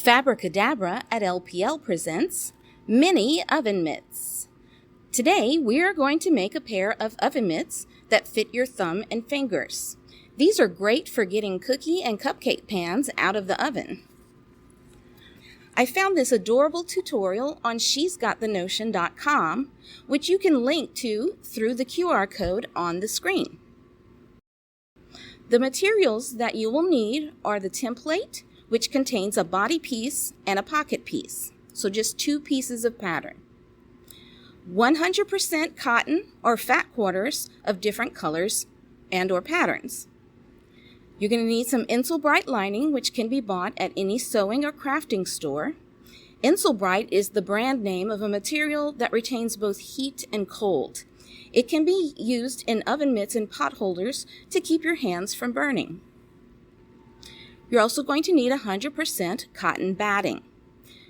Fabricadabra at LPL presents Mini Oven Mitts. Today we are going to make a pair of oven mitts that fit your thumb and fingers. These are great for getting cookie and cupcake pans out of the oven. I found this adorable tutorial on shesgotthenotion.com, which you can link to through the QR code on the screen. The materials that you will need are the template, which contains a body piece and a pocket piece, so just 2 pieces of pattern. 100% cotton or fat quarters of different colors and or patterns. You're going to need some Insulbrite lining, which can be bought at any sewing or crafting store. Insulbrite is the brand name of a material that retains both heat and cold. It can be used in oven mitts and pot holders to keep your hands from burning. You're also going to need 100% cotton batting,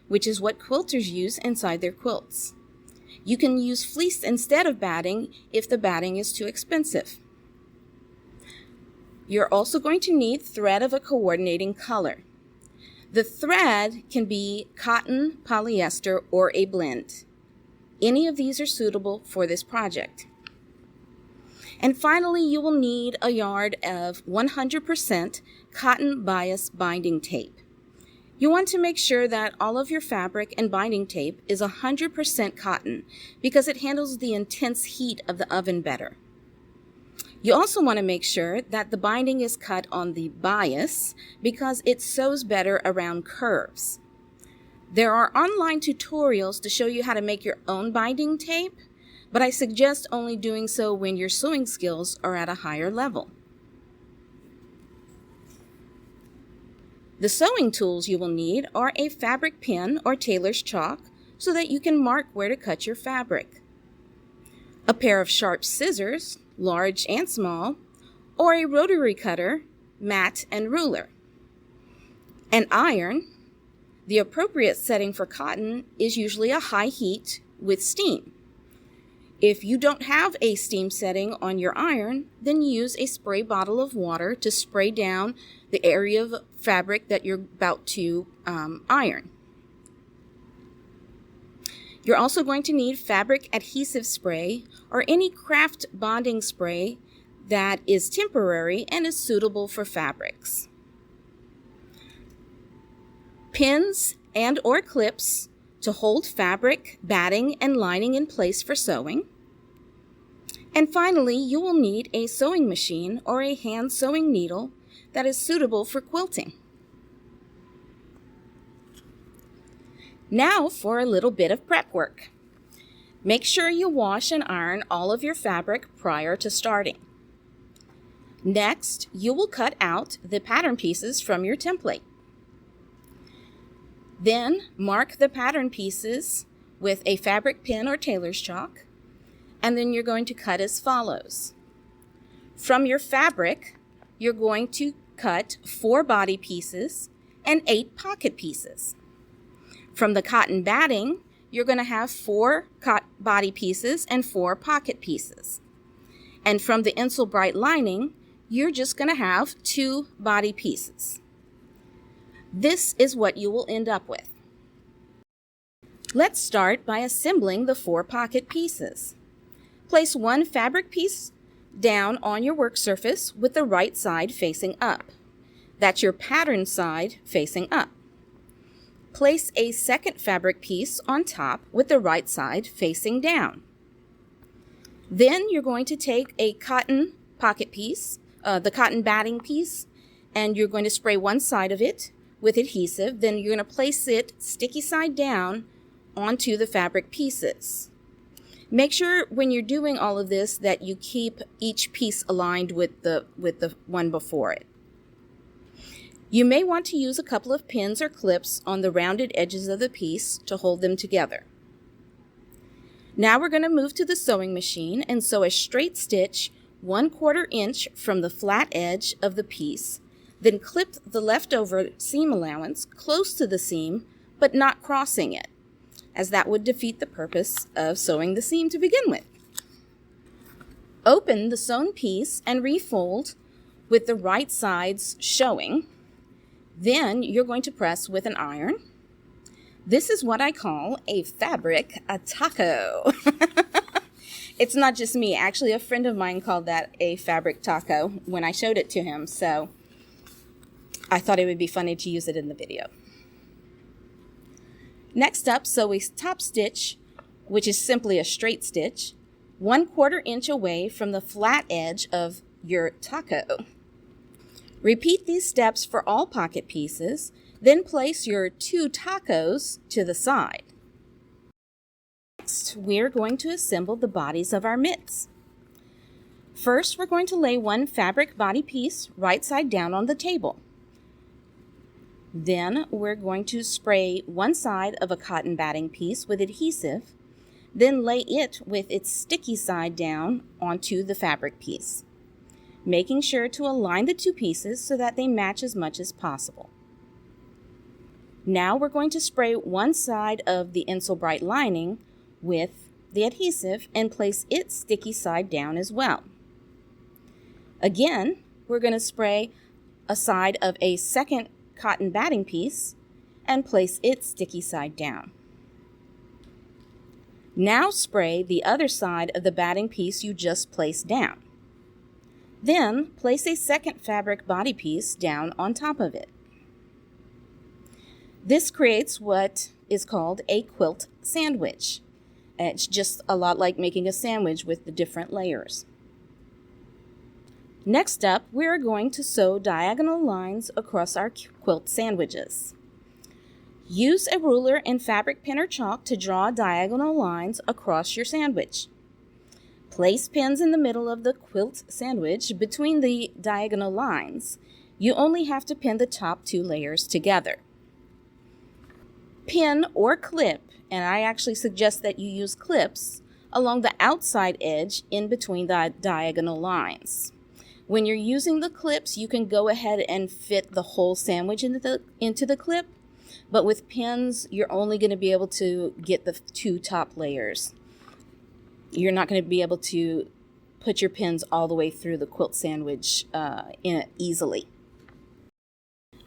which is what quilters use inside their quilts. You can use fleece instead of batting if the batting is too expensive. You're also going to need thread of a coordinating color. The thread can be cotton, polyester, or a blend. Any of these are suitable for this project. And finally, you will need a yard of 100% cotton bias binding tape. You want to make sure that all of your fabric and binding tape is 100% cotton because it handles the intense heat of the oven better. You also want to make sure that the binding is cut on the bias because it sews better around curves. There are online tutorials to show you how to make your own binding tape, but I suggest only doing so when your sewing skills are at a higher level. The sewing tools you will need are a fabric pen or tailor's chalk so that you can mark where to cut your fabric, a pair of sharp scissors, large and small, or a rotary cutter, mat, and ruler, an iron. The appropriate setting for cotton is usually a high heat with steam. If you don't have a steam setting on your iron, then use a spray bottle of water to spray down the area of fabric that you're about to iron. You're also going to need fabric adhesive spray or any craft bonding spray that is temporary and is suitable for fabrics. Pins and or clips to hold fabric, batting, and lining in place for sewing. And finally, you will need a sewing machine or a hand sewing needle that is suitable for quilting. Now for a little bit of prep work. Make sure you wash and iron all of your fabric prior to starting. Next, you will cut out the pattern pieces from your template. Then mark the pattern pieces with a fabric pen or tailor's chalk, and then you're going to cut as follows. From your fabric, you're going to cut 4 body pieces and 8 pocket pieces. From the cotton batting, you're going to have 4 body pieces and 4 pocket pieces. And from the Insulbrite lining, you're just going to have 2 body pieces. This is what you will end up with. Let's start by assembling the 4 pocket pieces. Place 1 fabric piece down on your work surface with the right side facing up. That's your pattern side facing up. Place a second fabric piece on top with the right side facing down. Then you're going to take a cotton pocket piece, the cotton batting piece, and you're going to spray one side of it with adhesive. Then you're going to place it sticky side down onto the fabric pieces. Make sure when you're doing all of this that you keep each piece aligned with the one before it. You may want to use a couple of pins or clips on the rounded edges of the piece to hold them together. Now we're going to move to the sewing machine and sew a straight stitch 1/4 inch from the flat edge of the piece. Then clip the leftover seam allowance close to the seam, but not crossing it, as that would defeat the purpose of sewing the seam to begin with. Open the sewn piece and refold with the right sides showing. Then you're going to press with an iron. This is what I call a taco. It's not just me. Actually, a friend of mine called that a fabric taco when I showed it to him. So I thought it would be funny to use it in the video. Next up, sew a top stitch, which is simply a straight stitch, 1/4 inch away from the flat edge of your taco. Repeat these steps for all pocket pieces, then place your 2 tacos to the side. Next, we're going to assemble the bodies of our mitts. First, we're going to lay one fabric body piece right side down on the table. Then we're going to spray one side of a cotton batting piece with adhesive, then lay it with its sticky side down onto the fabric piece, making sure to align the 2 pieces so that they match as much as possible. Now we're going to spray one side of the Insel Bright lining with the adhesive and place its sticky side down as well. Again, we're going to spray a side of a second cotton batting piece and place its sticky side down. Now spray the other side of the batting piece you just placed down. Then place a second fabric body piece down on top of it. This creates what is called a quilt sandwich. It's just a lot like making a sandwich with the different layers. Next up, we are going to sew diagonal lines across our quilt sandwiches. Use a ruler and fabric pen or chalk to draw diagonal lines across your sandwich. Place pins in the middle of the quilt sandwich between the diagonal lines. You only have to pin the top 2 layers together. Pin or clip, and I actually suggest that you use clips, along the outside edge in between the diagonal lines. When you're using the clips, you can go ahead and fit the whole sandwich into the clip, but with pins, you're only going to be able to get the 2 top layers. You're not going to be able to put your pins all the way through the quilt sandwich in it easily.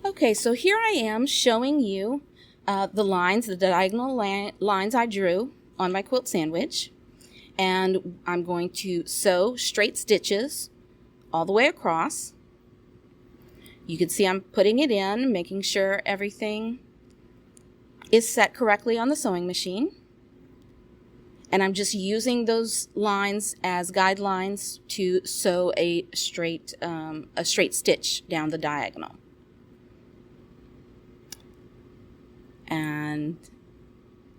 Okay, so here I am showing you the diagonal lines I drew on my quilt sandwich, and I'm going to sew straight stitches all the way across. You can see I'm putting it in, making sure everything is set correctly on the sewing machine. And I'm just using those lines as guidelines to sew a straight stitch down the diagonal. And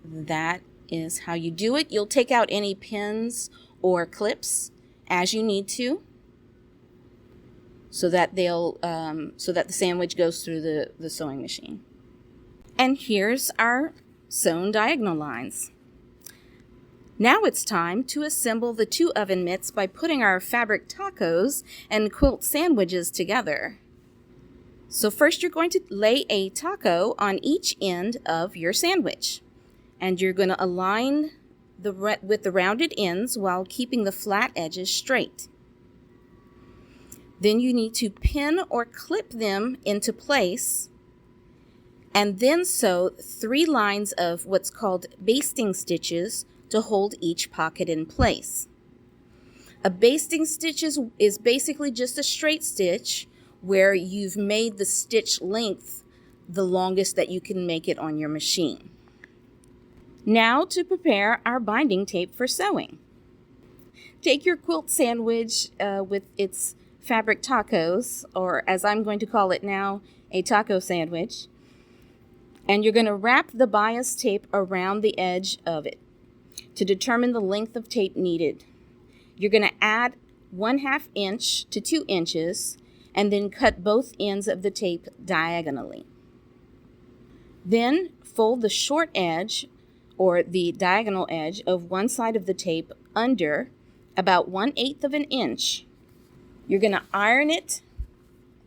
that is how you do it. You'll take out any pins or clips as you need to, so that the sandwich goes through the sewing machine. And here's our sewn diagonal lines. Now it's time to assemble the 2 oven mitts by putting our fabric tacos and quilt sandwiches together. So first you're going to lay a taco on each end of your sandwich, and you're going to align with the rounded ends while keeping the flat edges straight. Then you need to pin or clip them into place, and then sew 3 lines of what's called basting stitches to hold each pocket in place. A basting stitch is basically just a straight stitch where you've made the stitch length the longest that you can make it on your machine. Now to prepare our binding tape for sewing. Take your quilt sandwich with its fabric tacos, or as I'm going to call it now, a taco sandwich, and you're going to wrap the bias tape around the edge of it to determine the length of tape needed. You're going to add 1/2 inch to 2 inches and then cut both ends of the tape diagonally. Then fold the short edge or the diagonal edge of one side of the tape under about 1/8 of an inch. You're going to iron it,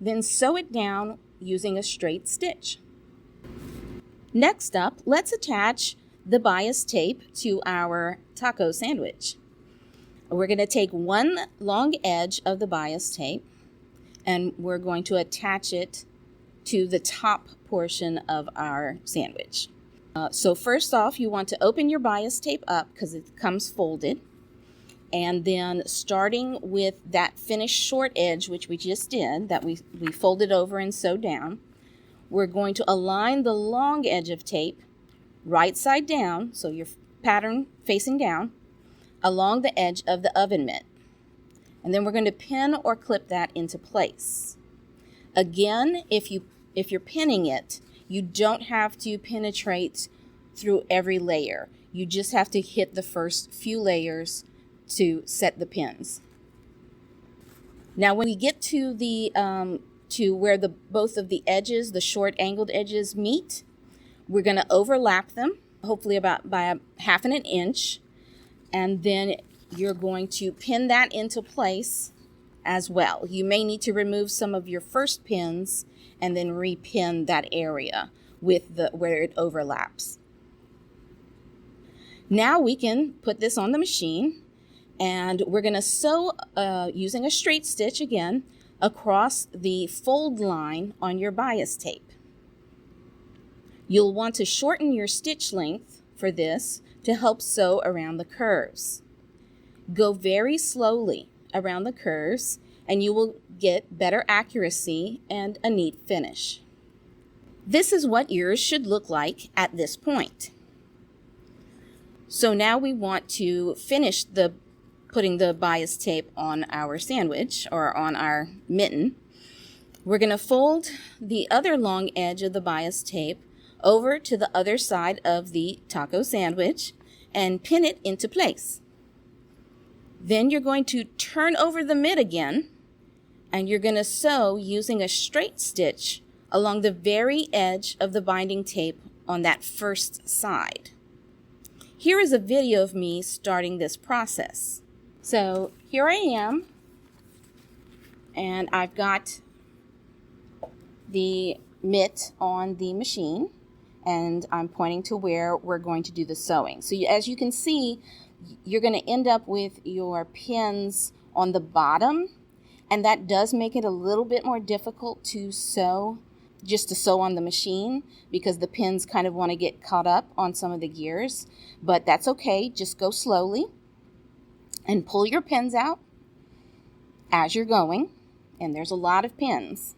then sew it down using a straight stitch. Next up, let's attach the bias tape to our taco sandwich. We're going to take one long edge of the bias tape and we're going to attach it to the top portion of our sandwich. So first off, you want to open your bias tape up because it comes folded. And then starting with that finished short edge, which we just did, that we folded over and sewed down, we're going to align the long edge of tape right side down, so your pattern facing down, along the edge of the oven mitt. And then we're going to pin or clip that into place. Again, if you're pinning it, you don't have to penetrate through every layer. You just have to hit the first few layers to set the pins. Now when we get to the to where both of the edges, the short angled edges meet, we're going to overlap them, hopefully about by a half an inch, and then you're going to pin that into place as well. You may need to remove some of your first pins and then repin that area with where it overlaps. Now we can put this on the machine, and we're going to sew using a straight stitch again across the fold line on your bias tape. You'll want to shorten your stitch length for this to help sew around the curves. Go very slowly around the curves and you will get better accuracy and a neat finish. This is what yours should look like at this point. So now we want to finish putting the bias tape on our sandwich or on our mitten. We're going to fold the other long edge of the bias tape over to the other side of the taco sandwich and pin it into place. Then you're going to turn over the mitt again, and you're going to sew using a straight stitch along the very edge of the binding tape on that first side. Here is a video of me starting this process. So here I am, and I've got the mitt on the machine, and I'm pointing to where we're going to do the sewing. So as you can see, you're going to end up with your pins on the bottom, and that does make it a little bit more difficult to sew, just to sew on the machine, because the pins kind of want to get caught up on some of the gears, but that's okay. Just go slowly and pull your pins out as you're going, and there's a lot of pins,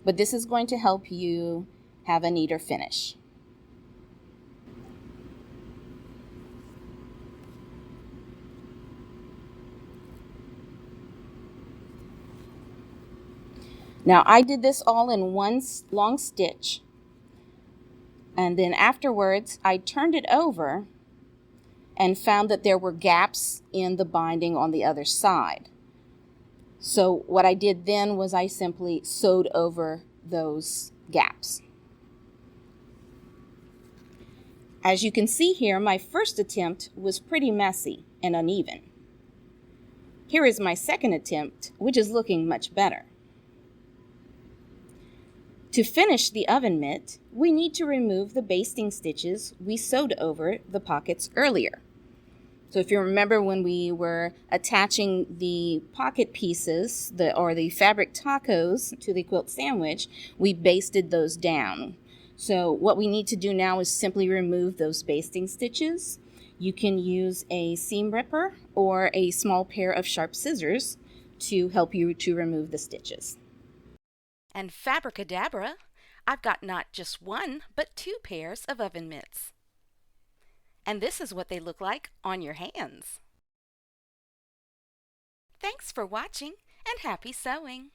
but this is going to help you have a neater finish. Now I did this all in one long stitch, and then afterwards I turned it over and found that there were gaps in the binding on the other side. So what I did then was I simply sewed over those gaps. As you can see here, my first attempt was pretty messy and uneven. Here is my second attempt, which is looking much better. To finish the oven mitt, we need to remove the basting stitches we sewed over the pockets earlier. So if you remember when we were attaching the pocket pieces, or the fabric tacos to the quilt sandwich, we basted those down. So what we need to do now is simply remove those basting stitches. You can use a seam ripper or a small pair of sharp scissors to help you to remove the stitches. And Fabricadabra, I've got not just one, but 2 pairs of oven mitts. And this is what they look like on your hands. Thanks for watching, and happy sewing!